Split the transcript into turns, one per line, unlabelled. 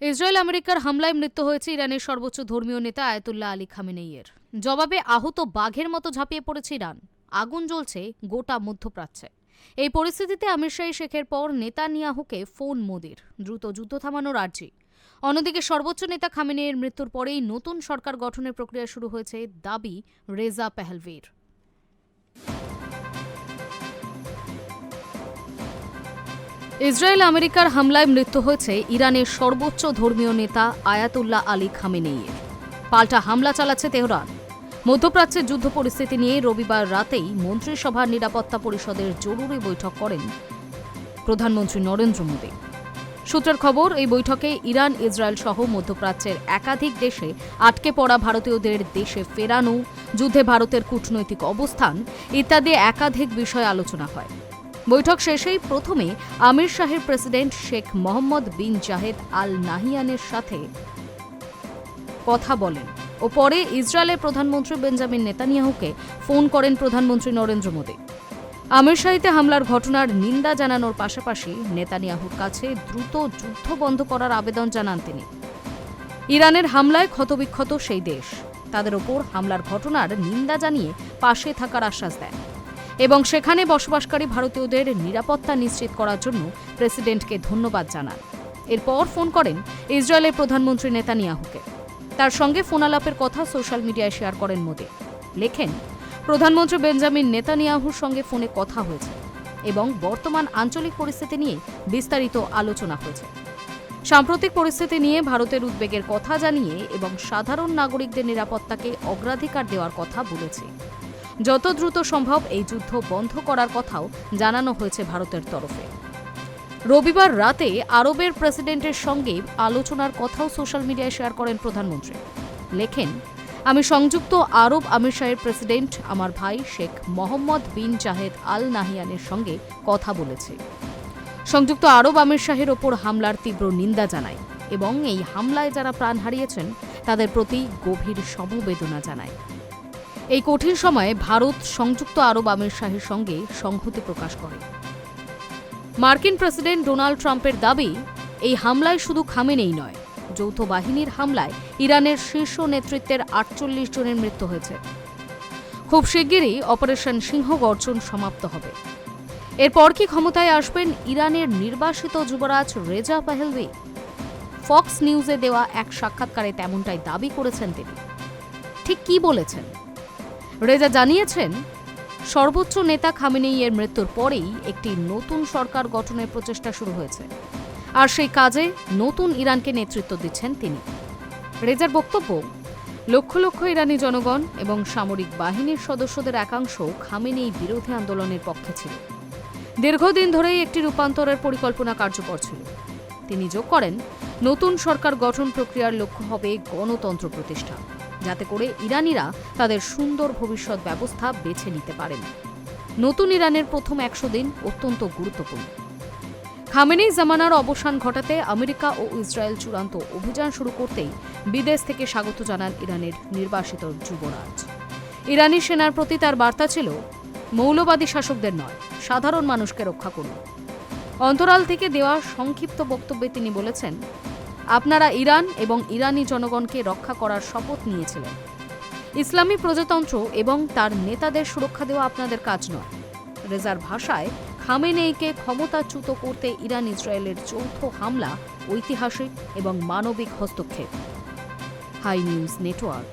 Israel আমেরিকার হামলায় মৃত্যু হয়েছে ইরানের সর্বোচ্চ ধর্মীয় নেতা আয়াতুল্লাহ আলী খামেনেইয়ের। জবাবে আহত বাঘের মতো ঝাঁপিয়ে পড়েছে ইরান। আগুন জ্বলছে গোটা মধ্যপ্রাচ্যে। এই পরিস্থিতিতে আমির শাহী শেখের পর নেতানিয়াহুকে ফোন মোদির, দ্রুত যুদ্ধ থামানোর আর্জি। অন্যদিকে সর্বোচ্চ নেতা খামেনেইয়ের মৃত্যুর পরেই নতুন সরকার গঠনের প্রক্রিয়া শুরু হয়েছে দাবি রেজা পেহলভির। ইসরায়েল আমেরিকার হামলায় মৃত্যু হয়েছে ইরানের সর্বোচ্চ ধর্মীয় নেতা আয়াতুল্লাহ আলী খামেনেইয়ের। পাল্টা হামলা চালাচ্ছে তেহরান। মধ্যপ্রাচ্যের যুদ্ধ পরিস্থিতি নিয়ে রবিবার রাতেই মন্ত্রিসভার নিরাপত্তা পরিষদের জরুরি বৈঠক করেন প্রধানমন্ত্রী নরেন্দ্র মোদী। সূত্রের খবর, এই বৈঠকে ইরান, ইসরায়েল সহ মধ্যপ্রাচ্যের একাধিক দেশে আটকে পড়া ভারতীয়দের দেশে ফেরানো, যুদ্ধে ভারতের কূটনৈতিক অবস্থান ইত্যাদি একাধিক বিষয় আলোচনা হয়। বৈঠক শেষেই প্রথমে আমির শাহের প্রেসিডেন্ট শেখ মোহাম্মদ বিন জায়েদ আল নাহিয়ানের সাথে কথা বলেন ও পরে ইসরায়েলের প্রধানমন্ত্রী বেঞ্জামিন নেতানিয়াহুকে ফোন করেন প্রধানমন্ত্রী নরেন্দ্র মোদী। আমির শাহীতে হামলার ঘটনার নিন্দা জানানোর পাশাপাশি নেতানিয়াহুর কাছে দ্রুত যুদ্ধ বন্ধ করার আবেদন জানান তিনি। ইরানের হামলায় ক্ষতবিক্ষত সেই দেশ তাদের ওপর হামলার ঘটনার নিন্দা জানিয়ে পাশে থাকার আশ্বাস দেন এবং সেখানে বসবাসকারী ভারতীয়দের নিরাপত্তা নিশ্চিত করার জন্য প্রেসিডেন্টকে ধন্যবাদ জানান। এরপর ফোন করেন ইসরায়েলের প্রধানমন্ত্রী নেতানিয়াহুকে। তার সঙ্গে ফোনালাপের কথা সোশ্যাল মিডিয়ায় শেয়ার করেন মোদী। লেখেন, প্রধানমন্ত্রী বেঞ্জামিন নেতানিয়াহুর সঙ্গে ফোনে কথা হয়েছে এবং বর্তমান আঞ্চলিক পরিস্থিতি নিয়ে বিস্তারিত আলোচনা হয়েছে। সাম্প্রতিক পরিস্থিতি নিয়ে ভারতের উদ্বেগের কথা জানিয়ে এবং সাধারণ নাগরিকদের নিরাপত্তাকে অগ্রাধিকার দেওয়ার কথা বলেছে। যত দ্রুত সম্ভব এই যুদ্ধ বন্ধ করার কথাও জানানো হয়েছে ভারতের তরফে। রবিবার রাতে আরবের প্রেসিডেন্টের সঙ্গে আলোচনার কথাও সোশ্যাল মিডিয়ায় শেয়ার করেন প্রধানমন্ত্রী। লেখেন, আমি সংযুক্ত আরব আমিরশাহের প্রেসিডেন্ট আমার ভাই শেখ মোহাম্মদ বিন জায়েদ আল নাহিয়ানের সঙ্গে কথা বলেছি। সংযুক্ত আরব আমিরশাহের ওপর হামলার তীব্র নিন্দা জানাই এবং এই হামলায় যারা প্রাণ হারিয়েছেন তাদের প্রতি গভীর সমবেদনা জানাই। এই কঠিন সময়ে ভারত সংযুক্ত আরব আমিরশাহের সঙ্গে সংহতি প্রকাশ করে। মার্কিন প্রেসিডেন্ট ডোনাল্ড ট্রাম্পের দাবি, এই হামলায় শুধু খামেনেই নয়, যৌথ বাহিনীর হামলায় ইরানের শীর্ষ নেতৃত্বের 48 জনের মৃত্যু হয়েছে। খুব শিগগিরই অপারেশন সিংহ গর্জন সমাপ্ত হবে। এরপর কি ক্ষমতায় আসবেন ইরানের নির্বাসিত যুবরাজ রেজা পেহলভি? ফক্স নিউজে দেওয়া এক সাক্ষাৎকারে তেমনটাই দাবি করেছেন তিনি। ঠিক কি বলেছেন? রেজা জানিয়েছেন, সর্বোচ্চ নেতা খামেনেইয়ের মৃত্যুর পরেই একটি নতুন সরকার গঠনের প্রচেষ্টা শুরু হয়েছে আর সেই কাজে নতুন ইরানকে নেতৃত্ব দিচ্ছেন তিনি। রেজার বক্তব্য, লক্ষ লক্ষ ইরানি জনগণ এবং সামরিক বাহিনীর সদস্যদের একাংশ খামেনেই বিরোধী আন্দোলনের পক্ষে ছিল। দীর্ঘদিন ধরেই একটি রূপান্তরের পরিকল্পনা কার্যকর ছিল। তিনি যোগ করেন, নতুন সরকার গঠন প্রক্রিয়ার লক্ষ্য হবে গণতন্ত্র প্রতিষ্ঠা, যাতে করে ইরানিরা তাদের সুন্দর ভবিষ্যৎ ব্যবস্থা বেছে নিতে পারেন। নতুন ইরানের প্রথম 100 দিন অত্যন্ত গুরুত্বপূর্ণ। খামেনেই জামানার অবসান ঘটাতে আমেরিকা ও ইসরায়েল চূড়ান্ত অভিযান শুরু করতেই বিদেশ থেকে স্বাগত জানান ইরানের নির্বাসিত যুবরাজ। ইরানি সেনার প্রতি তার বার্তা ছিল, মৌলবাদী শাসকদের নয়, সাধারণ মানুষকে রক্ষা করুন। অন্তরাল থেকে দেওয়া সংক্ষিপ্ত বক্তব্যে তিনি বলেছেন, আপনারা ইরান এবং ইরানি জনগণকে রক্ষা করার শপথ নিয়েছিলেন। ইসলামী প্রজাতন্ত্র এবং তার নেতাদের সুরক্ষা দেওয়া আপনাদের কাজ নয়। রেজার ভাষায়, খামেনেইকে ক্ষমতাচ্যুত করতে ইরান ইসরায়েলের যৌথ হামলা ঐতিহাসিক এবং মানবিক হস্তক্ষেপ। Hi News network.